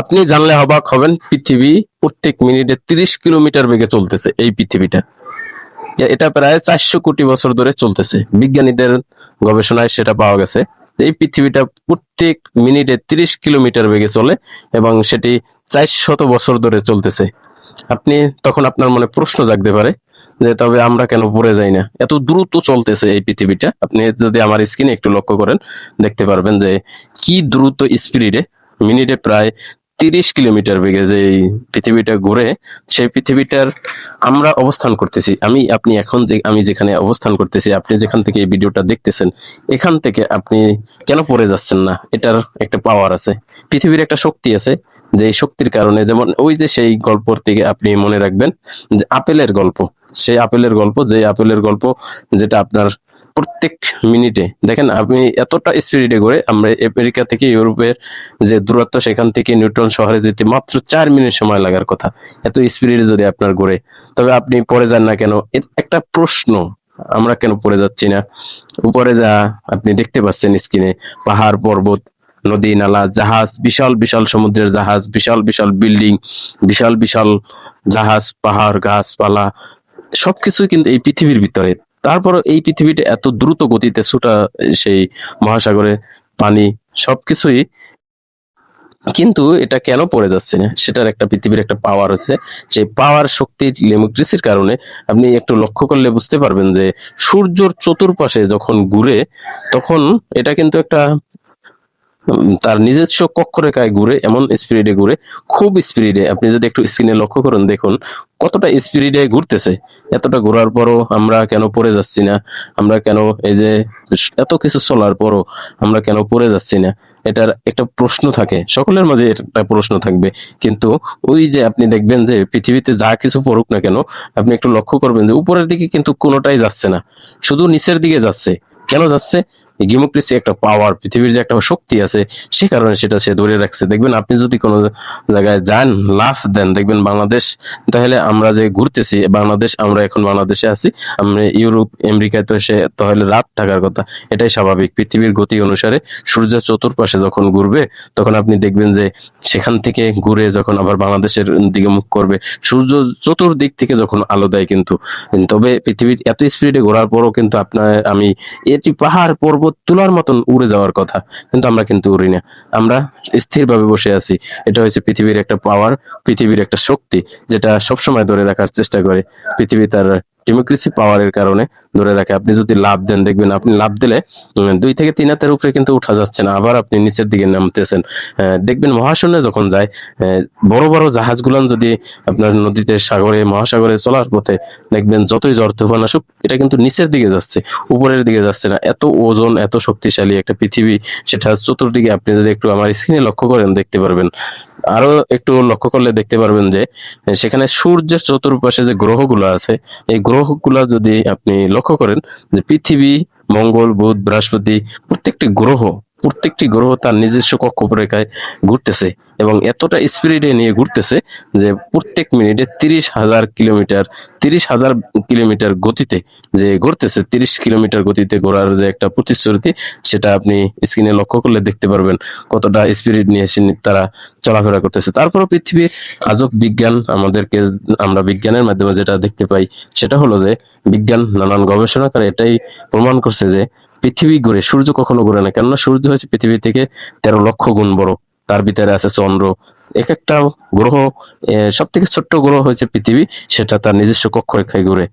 আপনি জানলে অবাক হবেন, পৃথিবী প্রত্যেক মিনিটে 30 কিলোমিটার বেগে চলতেছে। এই পৃথিবীটা, এটা প্রায় 400 কোটি বছর ধরে চলতেছে। বিজ্ঞানীদের গবেষণায় সেটা পাওয়া গেছে। এই পৃথিবীটা প্রত্যেক মিনিটে 30 কিলোমিটার বেগে চলে এবং সেটি 400 বছর ধরে চলতেছে। আপনি তখন আপনার মনে প্রশ্ন জাগতে পারে যে তবে আমরা কেন পড়ে যাই না? এত দ্রুত চলতেছে এই পৃথিবীটা। আপনি যদি আমার স্ক্রিনে একটু লক্ষ্য করেন, দেখতে পারবেন যে কি দ্রুত স্পিডে মিনিটে প্রায় 30 কিলোমিটার বেগে যে এই পৃথিবীটা ঘুরে, সেই পৃথিবীটার আমরা অবস্থান করতেছি। আপনি এখন যে আমি যেখানে অবস্থান করতেছি, আপনি যেখান থেকে এই ভিডিওটা দেখতেছেন, এখান থেকে আপনি কেন পড়ে যাচ্ছেন না? এটার একটা পাওয়ার আছে, পৃথিবীর একটা শক্তি আছে। যে এই শক্তির কারণে, যেমন ওই যে সেই গল্পর থেকে আপনি মনে রাখবেন যে আপেলের গল্প, সেই আপেলের গল্প, যে আপেলের গল্প যেটা আপনার প্রত্যেক মিনিটে দেখেন, আপনি এতটা স্পিডে ঘুরে। আমরা আমেরিকা থেকে ইউরোপের যে দূরত্ব, সেখান থেকে নিউটন শহরে যেতে মাত্র 4 মিনিট সময় লাগার কথা। এত স্পিডে যদি আপনার ঘুরে, তবে আপনি পড়ে যান না কেন? এর একটা প্রশ্ন, আমরা কেন পড়ে যাচ্ছি না? উপরে যা আপনি দেখতে পাচ্ছেন স্ক্রিনে, পাহাড় পর্বত, নদী নালা, জাহাজ, বিশাল বিশাল সমুদ্রের জাহাজ, বিশাল বিশাল বিল্ডিং, বিশাল বিশাল জাহাজ, পাহাড়, গাছপালা, সবকিছুই কিন্তু এই পৃথিবীর ভিতরে। তারপর এই পৃথিবীটা এত দ্রুত গতিতে ছুটা, সেই মহাসাগরে পানি, সবকিছুই, কিন্তু এটা কেন পড়ে যাচ্ছে না? সেটার একটা পৃথিবীর একটা পাওয়ার আছে। সেই পাওয়ার শক্তির ডেমোক্রেসির কারণে আপনি একটু লক্ষ্য করলে বুঝতে পারবেন যে সূর্যর চতুর্পাশে যখন ঘুরে, তখন এটা কিন্তু একটা তার নিজস্ব কক্ষরেখায় ঘুরে, এমন স্পিডে ঘুরে, খুব স্পিডে। আপনি যদি একটু স্ক্রিনে লক্ষ্য করেন, দেখুন কতটা স্পিডে ঘুরতেছে। এতটা ঘোরার পরও আমরা কেন পড়ে যাচ্ছি না? আমরা কেন এই যে এত কিছু চলার পরও আমরা কেন পড়ে যাচ্ছি না? এটার একটা প্রশ্ন থাকে, সকলের মাঝে একটা প্রশ্ন থাকবে। কিন্তু ওই যে আপনি দেখবেন যে পৃথিবীতে যা কিছু পড়ুক না কেন, আপনি একটু লক্ষ্য করবেন যে উপরের দিকে কিন্তু কোনোটাই যাচ্ছে না, শুধু নিচের দিকে যাচ্ছে। কেন যাচ্ছে? ডেমোক্রেসি একটা পাওয়ার, পৃথিবীর যে একটা শক্তি আছে, সে কারণে সেটা সে ধরে রাখছে। দেখবেন আপনি যদি কোনো জায়গায় যান, লাফ দেন, দেখবেন বাংলাদেশ, তাহলে আমরা যে ঘুরতেছি বাংলাদেশ, আমরা এখন বাংলাদেশে আছি, আমরা ইউরোপ আমেরিকায়, তো সে তাহলে রাত থাকার কথা। এটাই স্বাভাবিক। পৃথিবীর গতি অনুসারে সূর্য চতুর্পাশে যখন ঘুরবে, তখন আপনি দেখবেন যে সেখান থেকে ঘুরে যখন আবার বাংলাদেশের দিকে মুখ করবে, সূর্য চতুর্দিক থেকে যখন আলো দেয় কিন্তু। তবে পৃথিবীর এত স্পিডে ঘোরার পরও কিন্তু আমি এটি পাহাড় পর্বত তুলার মতন উড়ে যাওয়ার কথা, কিন্তু আমরা কিন্তু উড়ি না। আমরা স্থিরভাবে বসে আছি। এটা হচ্ছে পৃথিবীর একটা পাওয়ার, পৃথিবীর একটা শক্তি, যেটা সবসময় ধরে রাখার চেষ্টা করে। পৃথিবী তার ডেমোক্রেসি পাওয়ারের কারণে ধরে রাখে। আপনি যদি লাফ দেন, দেখবেন আপনি লাফ দিলে 2 থেকে 3 হাতের উপরে কিন্তু উঠা যাচ্ছে না, আবার আপনি নিচের দিকে নামতেছেন। দেখবেন মহাশূন্যে যখন যায়, বড় বড় জাহাজগুলান যদি আপনার নদীতে, সাগরে, মহাসাগরে চলার পথে, দেখবেন যতই ঝড় তুফান আসুক, এটা কিন্তু নিচের দিকে যাচ্ছে, উপরের দিকে যাচ্ছে না। এত ওজন, এত শক্তিশালী একটা পৃথিবী, সেটা চতুর্দিকে আপনি যদি একটু আমার স্ক্রিনে লক্ষ্য করেন, দেখতে পারবেন। আরো একটু লক্ষ্য করলে দেখতে পারবেন যে সেখানে সূর্যের চতুর্পাশে যে গ্রহগুলো আছে, এই গ্রহগুলা যদি আপনি লক্ষ্য করেন, যে পৃথিবী, মঙ্গল, বুধ, বৃহস্পতি, প্রত্যেকটি গ্রহ তার নিজস্ব কক্ষপরেখায় ঘুরতেছে, এবং এতটা স্পিডে নিয়ে ঘুরতেছে যে প্রত্যেক মিনিটে 30,000 কিলোমিটার গতিতে যে ঘুরতেছে। 30 কিলোমিটার গতিতে ঘোরার যে একটা প্রতিশ্রুতি, সেটা আপনি স্ক্রিনে লক্ষ্য করলে দেখতে পারবেন কতটা স্পিড নিয়ে তারা চলাফেরা করতেছে। তারপরও পৃথিবীর আজব বিজ্ঞান আমাদেরকে, আমরা বিজ্ঞানের মাধ্যমে যেটা দেখতে পাই, সেটা হলো যে বিজ্ঞান নানান গবেষণা করে এটাই প্রমাণ করছে যে পৃথিবী ঘুরে, সূর্য কখনো ঘুরে না। কেননা সূর্য হচ্ছে পৃথিবী থেকে 13 লক্ষ গুণ বড়। তার ভিতরে আছে চন্দ্র, এক একটা গ্রহ। সব থেকে ছোট্ট গ্রহ হচ্ছে পৃথিবী, সেটা তার নিজস্ব কক্ষরেখায় ঘুরে।